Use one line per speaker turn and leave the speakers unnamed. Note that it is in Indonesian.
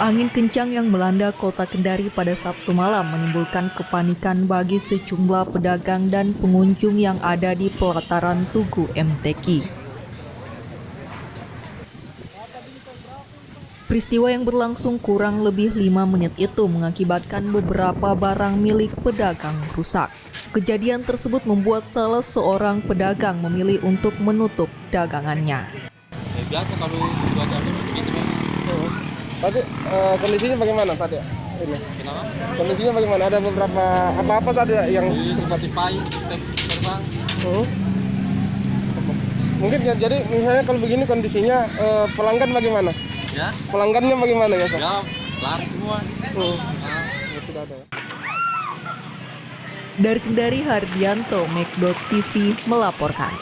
Angin kencang yang melanda kota Kendari pada Sabtu malam menimbulkan kepanikan bagi sejumlah pedagang dan pengunjung yang ada di pelataran Tugu MTQ. Peristiwa yang berlangsung kurang lebih 5 menit itu mengakibatkan beberapa barang milik pedagang rusak. Kejadian tersebut membuat salah seorang pedagang memilih untuk menutup dagangannya.
Biasa kalau cuaca begitu memang.
Tadi kondisinya bagaimana tadi? Ini.
Kenapa?
Kondisinya bagaimana? Ada beberapa apa-apa tadi yang
Seperti payung terbang.
Mungkin ya, jadi misalnya kalau begini kondisinya pelanggan bagaimana?
Ya?
Pelanggannya bagaimana ya?
Ya, lari semua. Nah.
Tidak ada.
Dari Kendari, Hardianto, Make.TV melaporkan.